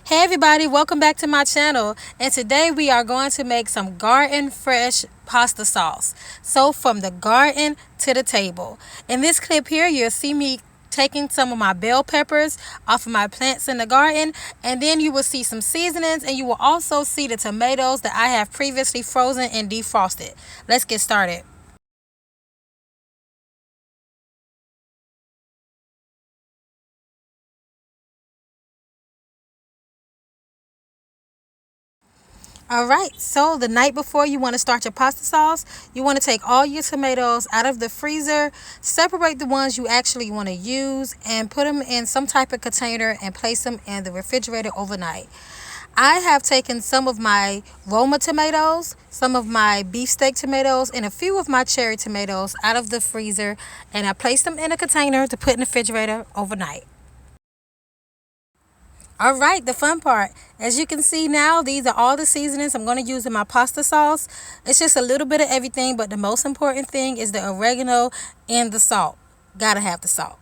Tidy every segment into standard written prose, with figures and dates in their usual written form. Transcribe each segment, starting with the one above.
Hey everybody, welcome back to my channel. And today we are going to make some garden fresh pasta sauce. So from the garden to the table. In this clip here, you'll see me taking some of my bell peppers off of my plants in the garden, and then you will see some seasonings, and you will also see the tomatoes that I have previously frozen and defrosted. Let's get started. All right, so the night before you want to start your pasta sauce, you want to take all your tomatoes out of the freezer, separate the ones you actually want to use, and put them in some type of container and place them in the refrigerator overnight. I have taken some of my Roma tomatoes, some of my beefsteak tomatoes, and a few of my cherry tomatoes out of the freezer, and I placed them in a container to put in the refrigerator overnight. All right, the fun part. As you can see now, these are all the seasonings I'm going to use in my pasta sauce. It's just a little bit of everything, but the most important thing is the oregano and the salt. Gotta have the salt.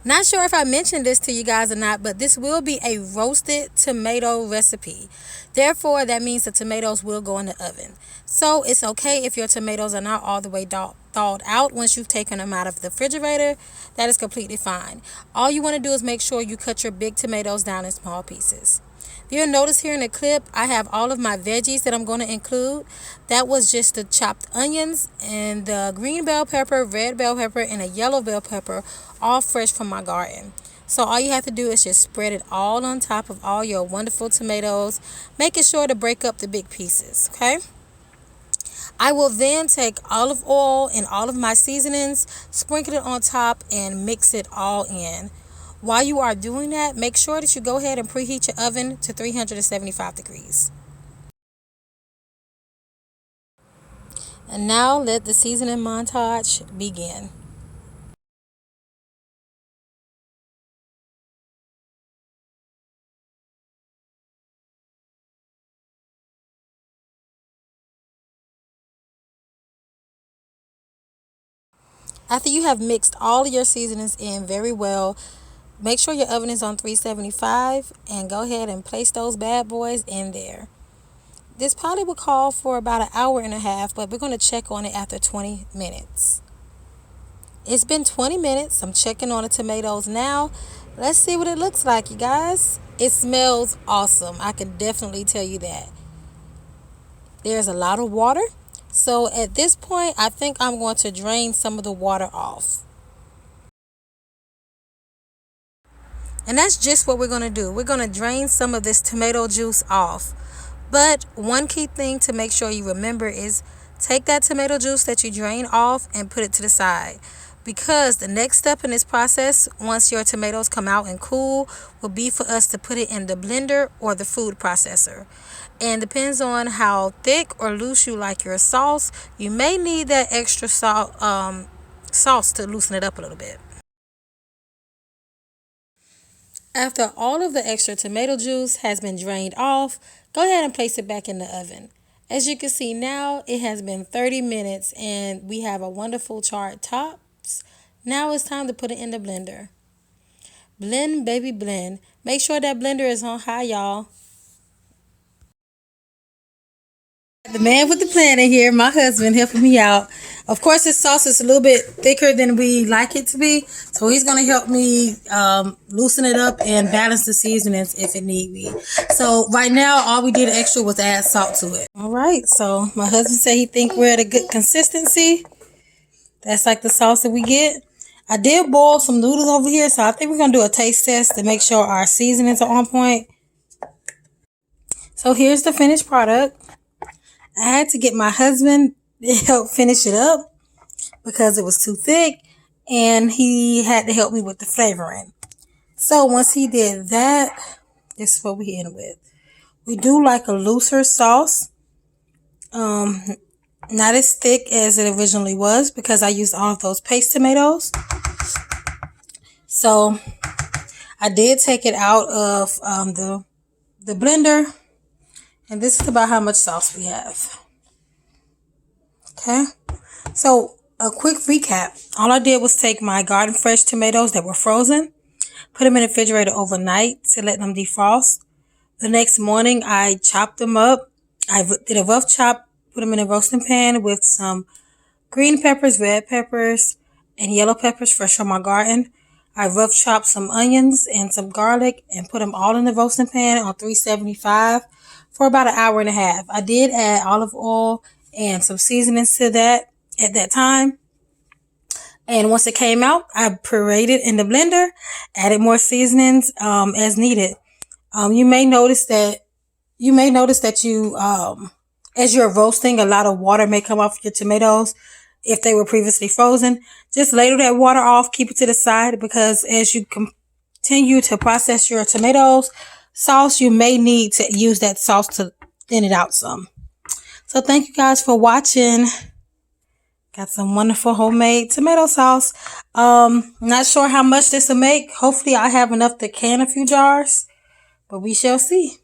Not sure if I mentioned this to you guys or not, but this will be a roasted tomato recipe. Therefore, that means the tomatoes will go in the oven. So it's okay if your tomatoes are not all the way thawed out once you've taken them out of the refrigerator. That is completely fine. All you want to do is make sure you cut your big tomatoes down in small pieces. You'll notice here in the clip, I have all of my veggies that I'm going to include. That was just the chopped onions and the green bell pepper, red bell pepper, and a yellow bell pepper, all fresh from my garden. So all you have to do is just spread it all on top of all your wonderful tomatoes, making sure to break up the big pieces, okay? I will then take olive oil and all of my seasonings, sprinkle it on top, and mix it all in. While you are doing that, make sure that you go ahead and preheat your oven to 375 degrees. And now let the seasoning montage begin. After you have mixed all of your seasonings in very well, make sure your oven is on 375 and go ahead and place those bad boys in there. This probably will call for about an hour and a half, but we're going to check on it after 20 minutes. It's been 20 minutes. I'm checking on the tomatoes now. Let's see what it looks like, you guys. It smells awesome. I can definitely tell you that. There's a lot of water. So at this point, I think I'm going to drain some of the water off. And that's just what we're going to do. We're going to drain some of this tomato juice off. But one key thing to make sure you remember is take that tomato juice that you drain off and put it to the side. Because the next step in this process, once your tomatoes come out and cool, will be for us to put it in the blender or the food processor. And depends on how thick or loose you like your sauce, you may need that extra sauce to loosen it up a little bit. After all of the extra tomato juice has been drained off, go ahead and place it back in the oven. As you can see now, it has been 30 minutes and we have a wonderful charred tops. Now it's time to put it in the blender. Blend, baby, blend. Make sure that blender is on high, y'all. The man with the plan in here, my husband, helping me out. Of course, this sauce is a little bit thicker than we like it to be, so he's going to help me loosen it up and balance the seasonings if it need be. So right now, all we did extra was add salt to it. All right, so my husband said he think we're at a good consistency. That's like the sauce that we get. I did boil some noodles over here, so I think we're going to do a taste test to make sure our seasonings are on point. So here's the finished product. I had to get my husband to help finish it up because it was too thick, and he had to help me with the flavoring. So once he did that, this is what we end with. We do like a looser sauce, not as thick as it originally was because I used all of those paste tomatoes. So I did take it out of the blender. And this is about how much sauce we have. Okay. So a quick recap. All I did was take my garden fresh tomatoes that were frozen. Put them in the refrigerator overnight to let them defrost. The next morning, I chopped them up. I did a rough chop, put them in a roasting pan with some green peppers, red peppers, and yellow peppers fresh from my garden. I rough chopped some onions and some garlic and put them all in the roasting pan on 375 for about an hour and a half. I did add olive oil and some seasonings to that at that time. And once it came out, I pureed it in the blender, added more seasonings as needed. You may notice that as you're roasting, a lot of water may come off your tomatoes if they were previously frozen. Just ladle that water off, keep it to the side, because as you continue to process your tomatoes sauce, you may need to use that sauce to thin it out some. So thank you guys for watching. Got some wonderful homemade tomato sauce. Not sure how much this will make. Hopefully I have enough to can a few jars, but we shall see.